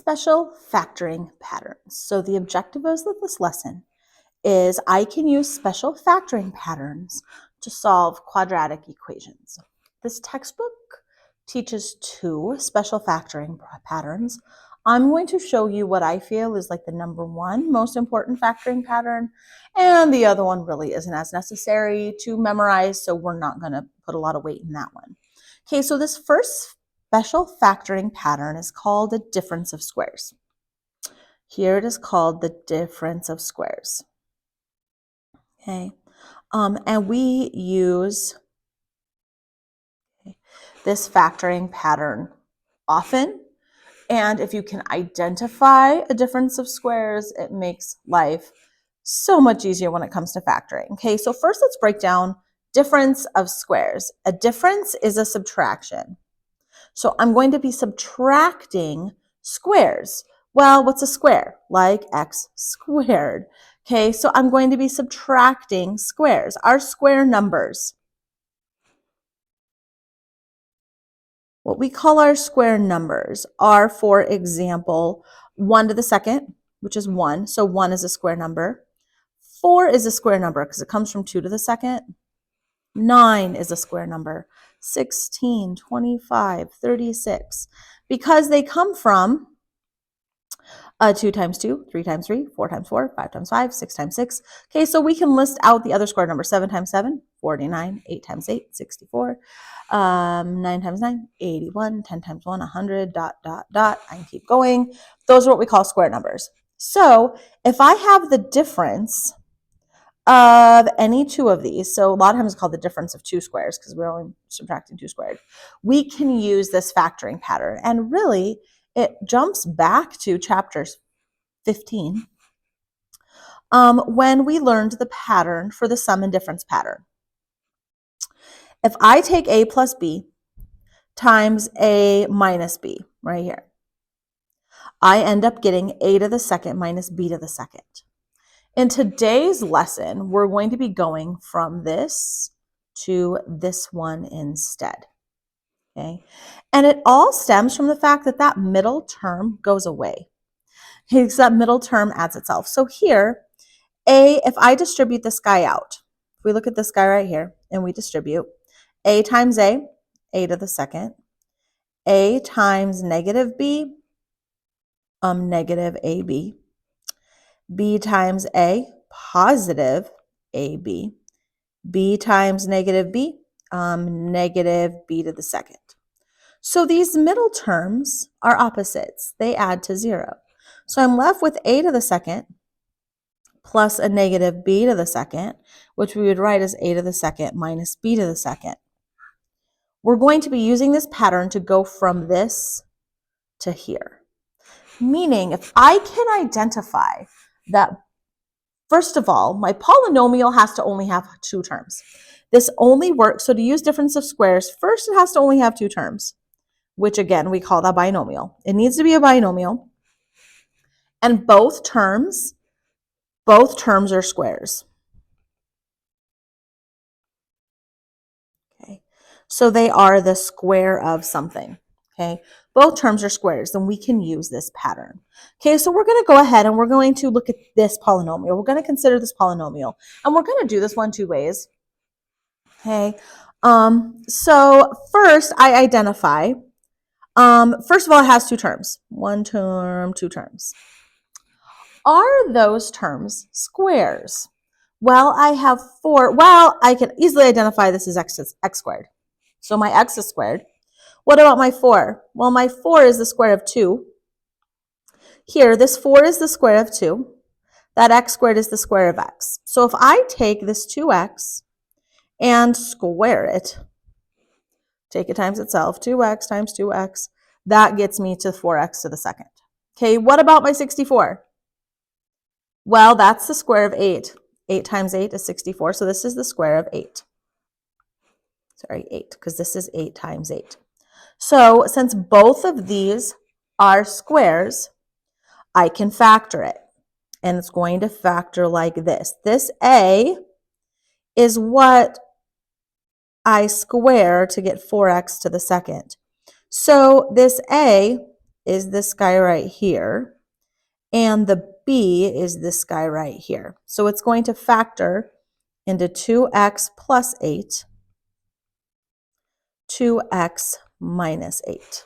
special factoring patterns. So the objective of this lesson is I can use special factoring patterns to solve quadratic equations. This textbook teaches two special factoring patterns. I'm going to show you what I feel is like the number one most important factoring pattern, and the other one really isn't as necessary to memorize, so we're not going to put a lot of weight in that one. Okay, so this first special factoring pattern is called the difference of squares. Here it is called the difference of squares. Okay, and we use this factoring pattern often. And if you can identify a difference of squares, it makes life so much easier when it comes to factoring. Okay, so first let's break down difference of squares. A difference is a subtraction. So I'm going to be subtracting squares. Well, what's a square? Like x squared. Okay, so I'm going to be subtracting squares. Our square numbers. What we call our square numbers are, for example, 1 to the second, which is 1. So 1 is a square number. 4 is a square number because it comes from 2 to the second. 9 is a square number. 16, 25, 36. Because they come from 2 times 2, 3 times 3, 4 times 4, 5 times 5, 6 times 6. Okay, so we can list out the other square numbers. 7 times 7, 49, 8 times 8, 64, 9 times 9, 81, 10 times 1, 100, dot, dot, dot. I can keep going. Those are what we call square numbers. So if I have the difference of any two of these, so a lot of times it's called the difference of two squares because we're only subtracting 2 squared, we can use this factoring pattern. And really, it jumps back to chapter 15 when we learned the pattern for the sum and difference pattern. If I take a plus b times a minus b right here, I end up getting a to the second minus b to the second. In today's lesson, we're going to be going from this to this one instead. Okay, and it all stems from the fact that that middle term goes away. Okay, so that middle term adds itself. So here, if I distribute this guy out, if we look at this guy right here and we distribute a times a to the second, a times negative b, negative ab, b times a, positive ab, b times negative b, negative b to the second. So these middle terms are opposites. They add to 0. So I'm left with a to the second plus a negative b to the second, which we would write as a to the second minus b to the second. We're going to be using this pattern to go from this to here. Meaning, if I can identify that, first of all, my polynomial has to only have 2 terms. This only works, so to use difference of squares, first it has to only have 2 terms, which again, we call that binomial. It needs to be a binomial, and both terms are squares. Okay, so they are the square of something. Okay, both terms are squares, then we can use this pattern. Okay, so we're going to go ahead and we're going to look at this polynomial. We're going to consider this polynomial, and we're going to do this one 2 ways. Okay, so first I identify, first of all, it has 2 terms. 1 term, 2 terms. Are those terms squares? Well, I have 4. Well, I can easily identify this as x squared. So my x is squared. What about my 4? Well, my 4 is the square of 2. Here, this 4 is the square of 2. That x squared is the square of x. So if I take this 2x and square it, take it times itself, 2x times 2x, that gets me to 4x to the second. Okay, what about my 64? Well, that's the square of 8. 8 times 8 is 64, so this is the square of 8. Sorry, 8, because this is 8 times 8. So since both of these are squares, I can factor it. And it's going to factor like this. This a is what I square to get 4x to the second. So this a is this guy right here, and the b is this guy right here. So it's going to factor into 2x plus 8, 2x minus 8.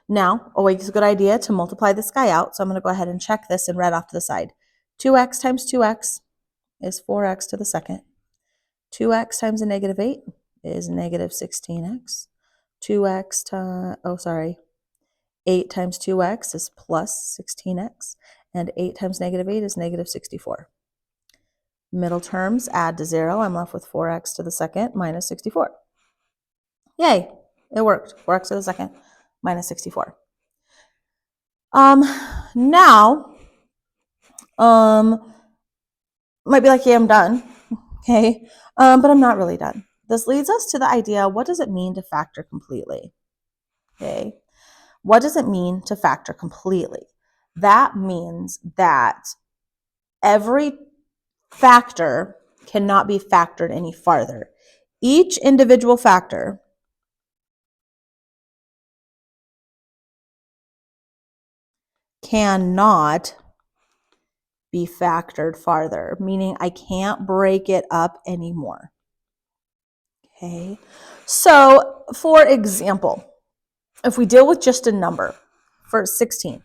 Now, always a good idea to multiply this guy out. So I'm going to go ahead and check this in red off to the side. 2x times 2x is 4x to the second. 2x times a negative 8 is negative 16x. 8 times 2x is plus 16x. And 8 times negative 8 is negative 64. Middle terms add to 0. I'm left with 4x to the second minus 64. Yay, it worked. 4x to the second minus 64. Now, might be like, yeah, I'm done. Okay, but I'm not really done. This leads us to the idea, what does it mean to factor completely? Okay, what does it mean to factor completely? That means that every factor cannot be factored any farther. Each individual factor cannot be factored farther, meaning I can't break it up anymore. Okay, so for example, if we deal with just a number for 16,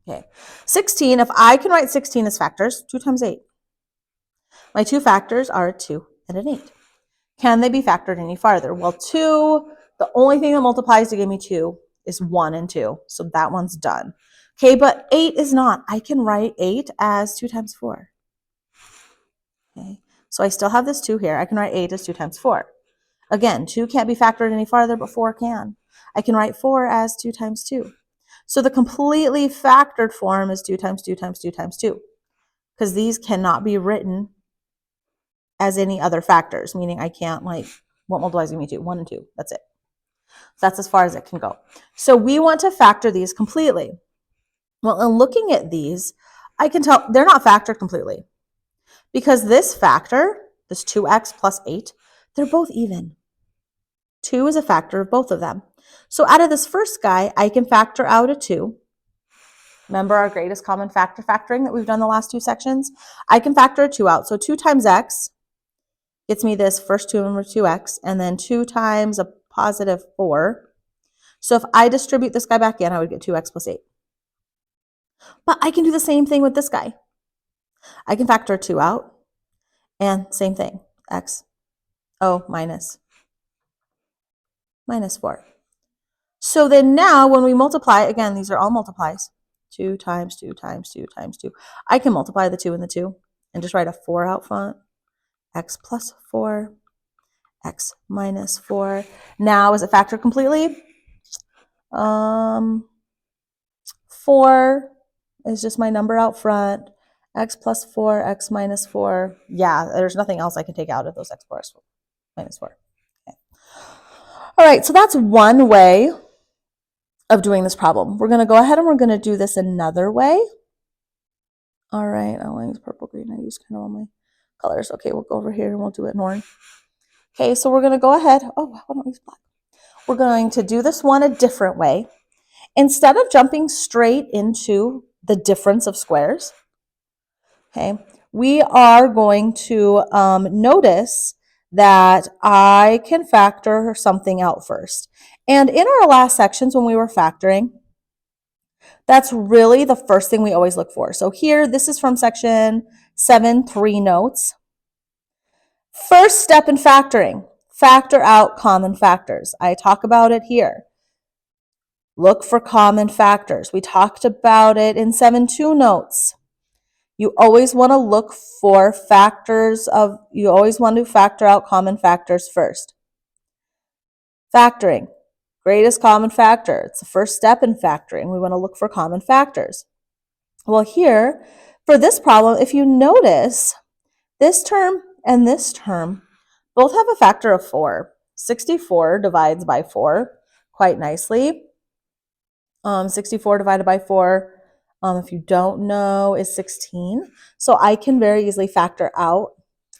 okay, 16, if I can write 16 as factors, 2 times 8. My two factors are a 2 and an 8. Can they be factored any farther? Well, 2, the only thing that multiplies to give me 2 is 1 and 2, so that one's done. Okay, but 8 is not. I can write 8 as 2 times 4. Okay, so I still have this 2 here. I can write 8 as 2 times 4. Again, 2 can't be factored any farther, but 4 can. I can write 4 as 2 times 2. So the completely factored form is 2 times 2 times 2 times 2, because these cannot be written as any other factors, meaning I can't, like, what multiplies me to? 1 and 2. That's it. That's as far as it can go. So we want to factor these completely. Well, in looking at these, I can tell they're not factored completely, because this factor, this 2x plus 8, they're both even. 2 is a factor of both of them. So out of this first guy, I can factor out a 2. Remember our greatest common factor factoring that we've done the last 2 sections? I can factor a 2 out. So 2 times x gets me this first 2 over 2x, and then 2 times a positive 4. So if I distribute this guy back in, I would get 2x plus 8. But I can do the same thing with this guy. I can factor a 2 out, and same thing, x, minus 4. So then now when we multiply, again, these are all multiplies. 2 times 2 times 2 times 2. I can multiply the 2 and the 2 and just write a 4 out front. X plus 4, x minus 4. Now, is it factored completely? 4 is just my number out front. X plus 4, x minus 4. Yeah, there's nothing else I can take out of those x plus minus 4. Okay. All right, so that's one way of doing this problem. We're going to go ahead and we're going to do this another way. All right, I use purple, green. I use kind of all my colors. Okay, we'll go over here and we'll do it in orange. Okay, so we're going to go ahead. Oh, why don't we use black? We're going to do this one a different way. Instead of jumping straight into the difference of squares, okay, we are going to notice that I can factor something out first. And in our last sections when we were factoring, that's really the first thing we always look for. So here, this is from section 7.3 notes. First step in factoring, factor out common factors. I talk about it here. Look for common factors. We talked about it in 7.2 notes. You always want to look for you always want to factor out common factors first. Factoring, greatest common factor. It's the first step in factoring. We want to look for common factors. Well, here, for this problem, if you notice, this term and this term both have a factor of 4. 64 divides by 4 quite nicely. 64 divided by 4, if you don't know, is 16. So I can very easily factor out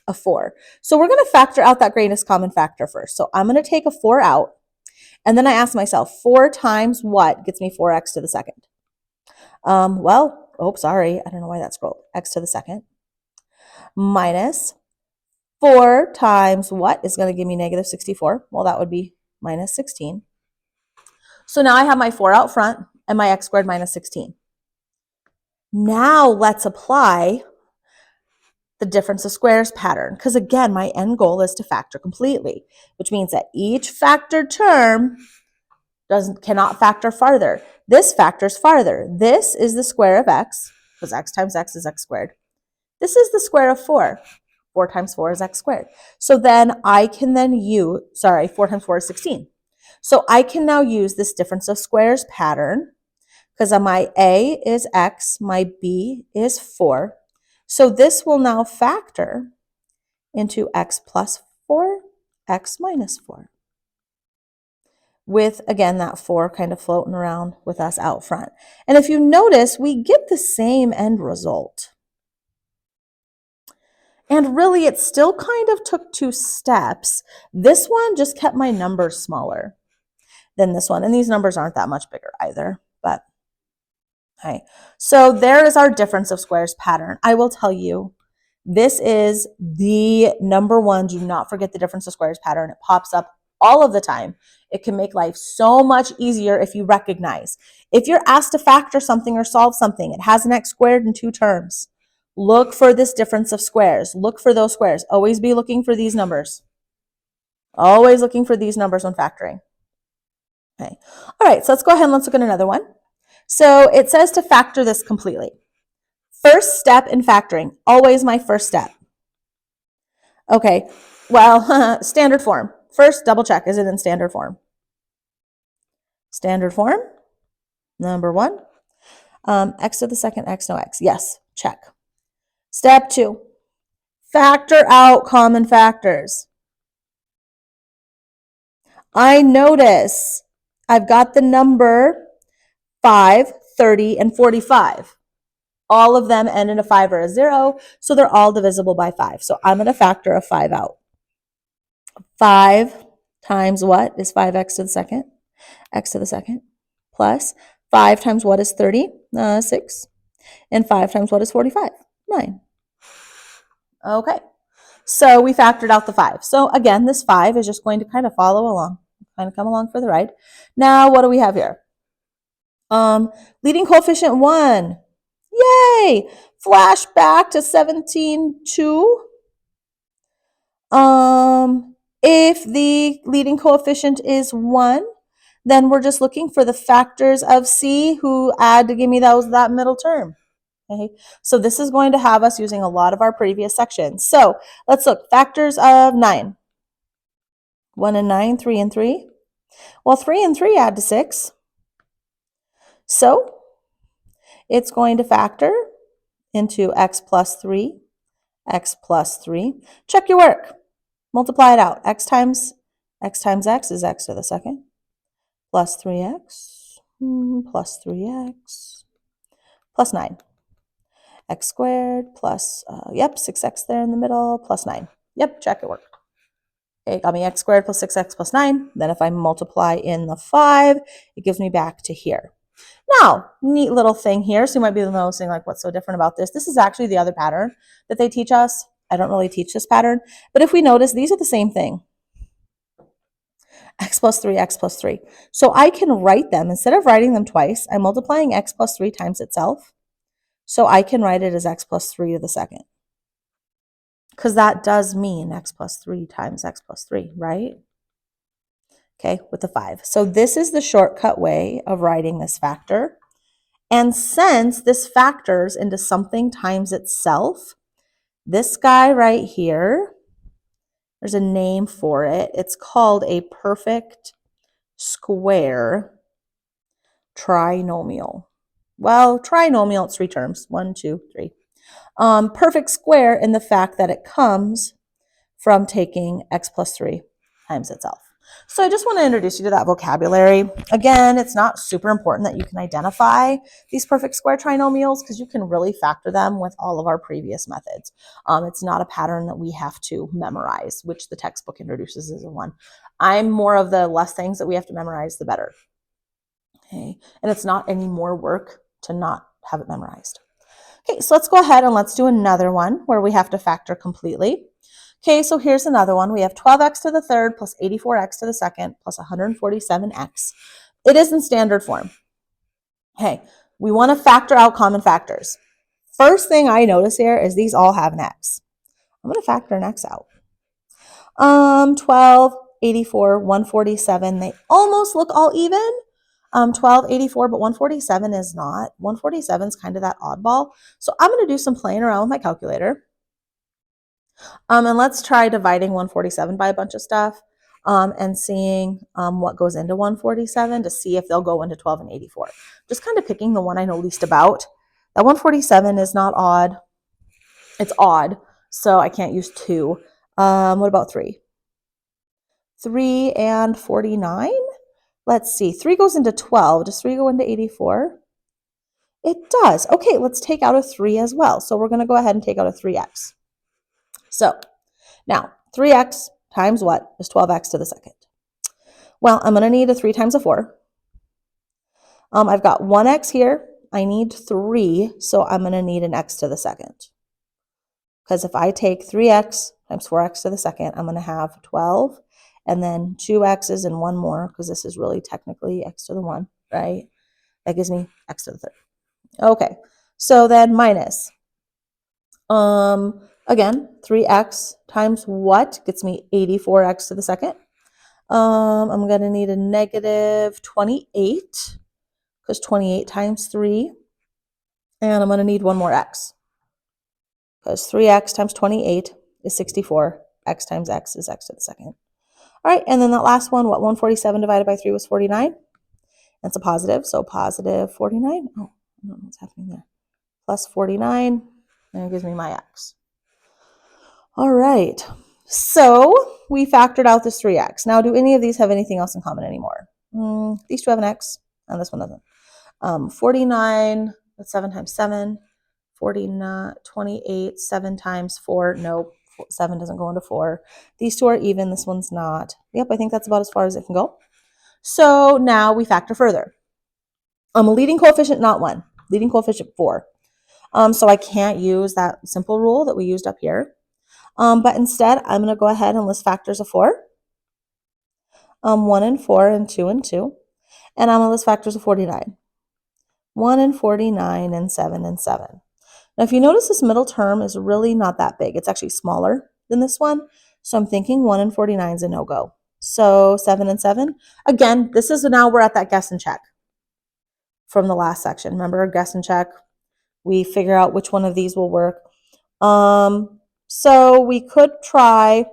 a 4. So we're going to factor out that greatest common factor first. So I'm going to take a 4 out. And then I ask myself, 4 times what gets me 4x to the second? Well, oh, sorry. I don't know why that scrolled. X to the second minus 4 times what is going to give me negative 64? Well, that would be minus 16. So now I have my 4 out front and my x squared minus 16. Now let's apply the difference of squares pattern, because again, my end goal is to factor completely, which means that each factored term cannot factor farther. This factors farther. This is the square of x, because x times x is x squared. This is the square of 4. 4 times 4 is x squared. So then I can then use, 4 times 4 is 16. So I can now use this difference of squares pattern, because my a is x, my b is 4. So this will now factor into x plus 4, x minus 4. With, again, that 4 kind of floating around with us out front. And if you notice, we get the same end result. And really, it still kind of took 2 steps. This one just kept my numbers smaller than this one. And these numbers aren't that much bigger either. But, okay. So there is our difference of squares pattern. I will tell you, this is the number one. Do not forget the difference of squares pattern. It pops up all of the time. It can make life so much easier if you recognize. If you're asked to factor something or solve something, it has an x squared in 2 terms. Look for this difference of squares. Look for those squares. Always be looking for these numbers. Always looking for these numbers when factoring. Okay. All right, so let's go ahead and let's look at another one. So it says to factor this completely. First step in factoring, always my first step. Okay, well, standard form. First, double check, is it in standard form? Standard form, number 1. X to the second, x, no x. Yes, check. Step 2, factor out common factors. I notice I've got the number 5, 30, and 45. All of them end in a 5 or a 0, so they're all divisible by 5. So I'm going to factor a 5 out. 5 times what is 5x to the second? X to the second. Plus 5 times what is 30? 6. And 5 times what is 45? 9. Okay. So we factored out the 5. So again, this 5 is just going to kind of follow along, kind of come along for the ride. Now, what do we have here? Leading coefficient 1. Yay! Flash back to 17.2. If the leading coefficient is 1, then we're just looking for the factors of C who add to give me that middle term. Okay, so this is going to have us using a lot of our previous sections. So let's look. Factors of 9. 1 and 9, 3 and 3. Well, 3 and 3 add to 6. So it's going to factor into x plus 3, x plus 3. Check your work. Multiply it out. X times x is x to the second. Plus 3x, plus 3x, plus 9. X squared plus, 6x there in the middle, plus 9. Yep, check it worked. Okay, got me x squared plus 6x plus 9. Then if I multiply in the 5, it gives me back to here. Now, neat little thing here. So you might be noticing, like, what's so different about this? This is actually the other pattern that they teach us. I don't really teach this pattern. But if we notice, these are the same thing. X plus 3, x plus 3. So I can write them, instead of writing them twice, I'm multiplying x plus 3 times itself. So I can write it as x plus 3 to the second. Because that does mean x plus 3 times x plus 3, right? Okay, with the 5. So this is the shortcut way of writing this factor. And since this factors into something times itself, this guy right here, there's a name for it. It's called a perfect square trinomial. Well, trinomial, it's 3 terms. 1, 2, 3. Perfect square in the fact that it comes from taking x plus 3 times itself. So I just want to introduce you to that vocabulary. Again, it's not super important that you can identify these perfect square trinomials because you can really factor them with all of our previous methods. It's not a pattern that we have to memorize, which the textbook introduces as a one. I'm more of the less things that we have to memorize, the better. Okay, and it's not any more work to not have it memorized. Okay, so let's go ahead and let's do another one where we have to factor completely. Okay, so here's another one. We have 12x to the third plus 84x to the second plus 147x. It is in standard form. Okay, we want to factor out common factors. First thing I notice here is these all have an x. I'm going to factor an x out. 12, 84, 147, they almost look all even. 12, 84, but 147 is not. 147 is kind of that oddball. So I'm going to do some playing around with my calculator. And let's try dividing 147 by a bunch of stuff and seeing what goes into 147 to see if they'll go into 12 and 84. Just kind of picking the one I know least about. That 147 is not odd. It's odd, so I can't use 2. What about 3? 3 and 49? Let's see. 3 goes into 12. Does 3 go into 84? It does. Okay, let's take out a 3 as well. So we're going to go ahead and take out a 3x. So now 3x times what is 12x to the second? Well, I'm going to need a 3 times a 4. I've got 1x here. I need 3, so I'm going to need an x to the second. Because if I take 3x times 4x to the second, I'm going to have 12. And then 2 x's and 1 more, because this is really technically x to the 1, right? That gives me x to the third. Okay, so then minus. Again, 3x times what gets me 84x to the second. I'm going to need a negative 28, because 28 times 3. And I'm going to need 1 more x, because 3x times 28 is 64. X times x is x to the second. All right, and then that last one, what, 147 divided by 3 was 49? That's a positive, so positive 49. Oh, I don't know what's happening there. Plus 49, and it gives me my x. All right, so we factored out this 3x. Now, do any of these have anything else in common anymore? These two have an x, and this one doesn't. 49, that's 7 times 7. 49, 28, 7 times 4. Nope, 7 doesn't go into 4. These two are even. This one's not. Yep, I think that's about as far as it can go. So now we factor further. A leading coefficient, not 1. Leading coefficient 4. So I can't use that simple rule that we used up here. But instead, I'm going to go ahead and list factors of 4. 1 and 4 and 2 and 2. And I'm going to list factors of 49. 1 and 49 and 7 and 7. Now, if you notice, this middle term is really not that big. It's actually smaller than this one. So I'm thinking 1 and 49 is a no-go. So 7 and 7. Again, this is now we're at that guess and check from the last section. Remember, guess and check? We figure out which one of these will work. So we could try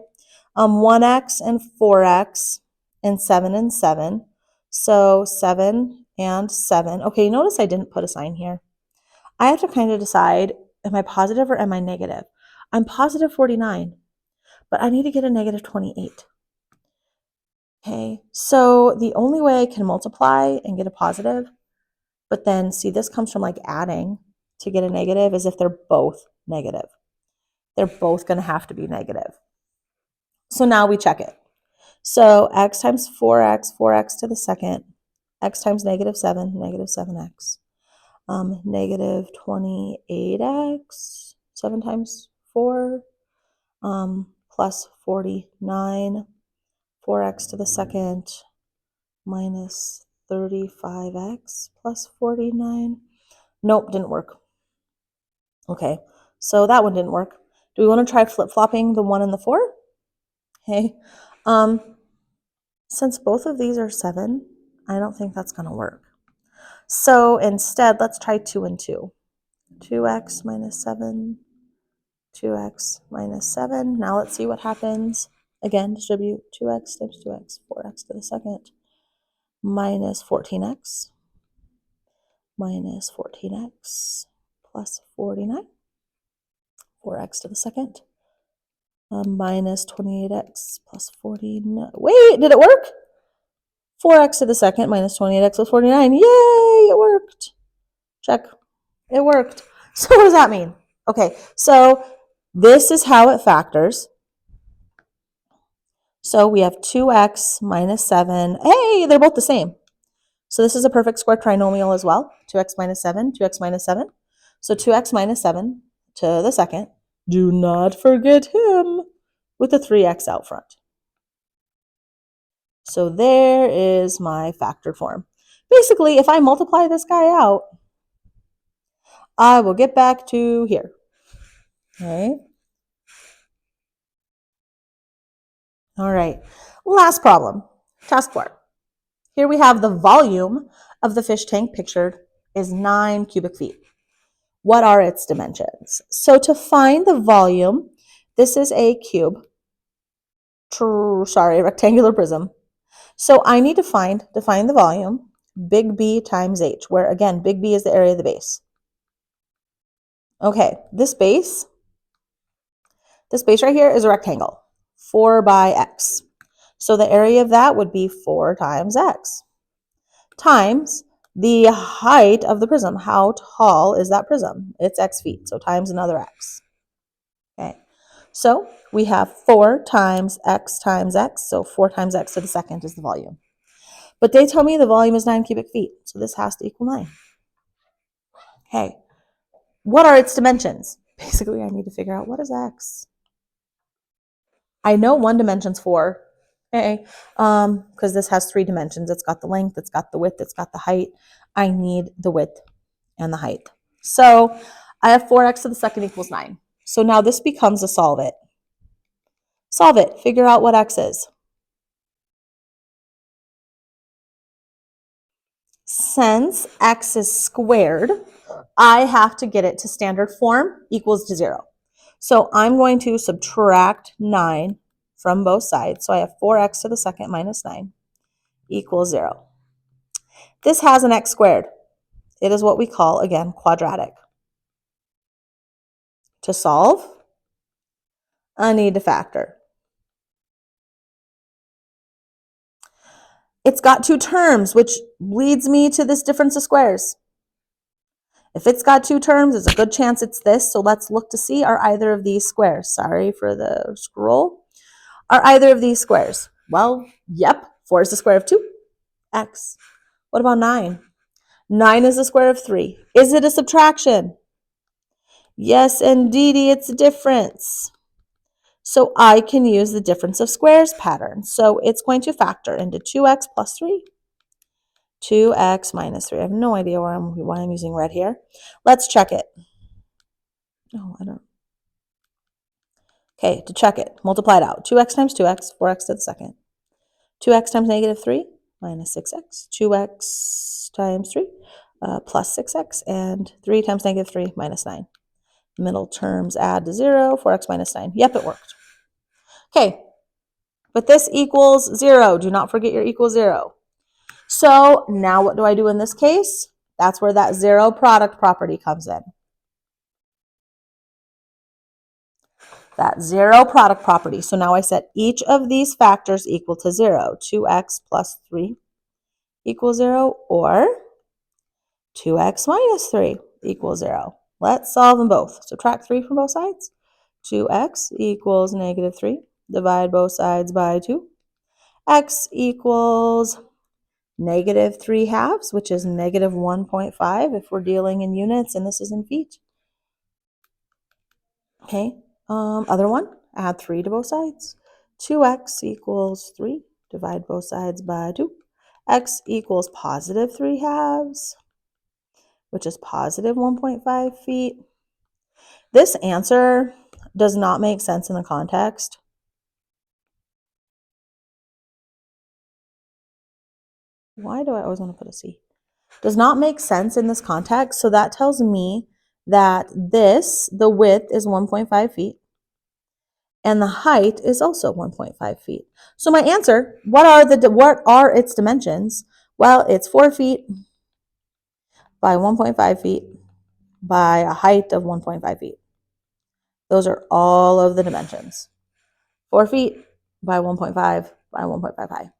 1x and 4x and 7 and 7. So 7 and 7. Okay, notice I didn't put a sign here. I have to kind of decide, am I positive or am I negative? I'm positive 49, but I need to get a negative 28. Okay, so the only way I can multiply and get a positive, but then see, this comes from like adding to get a negative, is if they're both negative. They're both going to have to be negative. So now we check it. So x times 4x, 4x to the second, x times negative 7, negative 7x. Negative 28x, 7 times 4, plus 49, 4x to the second, minus 35x plus 49. Nope, didn't work. Okay, so that one didn't work. Do we want to try flip-flopping the 1 and the 4? Okay, since both of these are 7, I don't think that's going to work. So instead, let's try 2 and 2. 2x minus 7, 2x minus 7. Now let's see what happens. Again, distribute 2x times 2x, 4x to the second, minus 14x, minus 14x, plus 49, 4x to the second, minus 28x plus 49. Wait, did it work? 4x to the second minus 28x plus 49. Yay, it worked. Check. It worked. So what does that mean? Okay, so this is how it factors. So we have 2x minus 7. Hey, they're both the same. So this is a perfect square trinomial as well. 2x minus 7, 2x minus 7. So 2x minus 7 to the second. Do not forget him with the 3x out front. So there is my factored form. Basically, if I multiply this guy out, I will get back to here. Okay. All right. Last problem. Task 4. Here we have the volume of the fish tank pictured is 9 cubic feet. What are its dimensions? So to find the volume, this is a cube. Rectangular prism. So I need to define the volume, big B times H, where again, big B is the area of the base. Okay, this base right here is a rectangle, 4 by x. So the area of that would be 4 times x, times the height of the prism. How tall is that prism? It's x feet, so times another x. Okay, so we have 4 times x, so 4 times x to the second is the volume. But they tell me the volume is 9 cubic feet, so this has to equal 9. Okay, what are its dimensions? Basically, I need to figure out what is x. I know one dimension's 4, okay, because this has 3 dimensions. It's got the length, it's got the width, it's got the height. I need the width and the height. So I have 4x to the second equals 9. So now this becomes a solve it. Solve it. Figure out what x is. Since x is squared, I have to get it to standard form equals to 0. So I'm going to subtract 9 from both sides. So I have 4x to the second minus 9 equals 0. This has an x squared. It is what we call, again, quadratic. To solve, I need to factor. It's got 2 terms, which leads me to this difference of squares. If it's got 2 terms, there's a good chance it's this. So let's look to see, are either of these squares? Sorry for the scroll. Are either of these squares? Well, yep. 4 is the square of 2x. What about 9? 9 is the square of 3. Is it a subtraction? Yes, indeedy, it's a difference. So I can use the difference of squares pattern. So it's going to factor into 2x plus 3, 2x minus 3. I have no idea why I'm using red here. Let's check it. Oh, I don't. Okay, to check it, multiply it out. 2x times 2x, 4x to the second. 2x times negative 3 minus 6x. 2x times 3 plus 6x. And 3 times negative 3 minus 9. Middle terms add to 0, 4x minus 9. Yep, it worked. Okay, but this equals 0. Do not forget your equals 0. So now what do I do in this case? That's where that 0 product property comes in. That 0 product property. So now I set each of these factors equal to 0. 2x plus 3 equals 0, or 2x minus 3 equals 0. Let's solve them both. Subtract 3 from both sides. 2x equals negative 3. Divide both sides by 2. X equals negative 3 halves, which is negative 1.5 if we're dealing in units, and this is in feet. Okay, other one, add 3 to both sides. 2x equals 3. Divide both sides by 2. X equals positive 3 halves, which is positive 1.5 feet. This answer does not make sense in the context. Why do I always want to put a C? Does not make sense in this context. So that tells me that the width is 1.5 feet. And the height is also 1.5 feet. So my answer, what are its dimensions? Well, it's 4 feet by 1.5 feet by a height of 1.5 feet. Those are all of the dimensions. 4 feet by 1.5 by 1.5 high.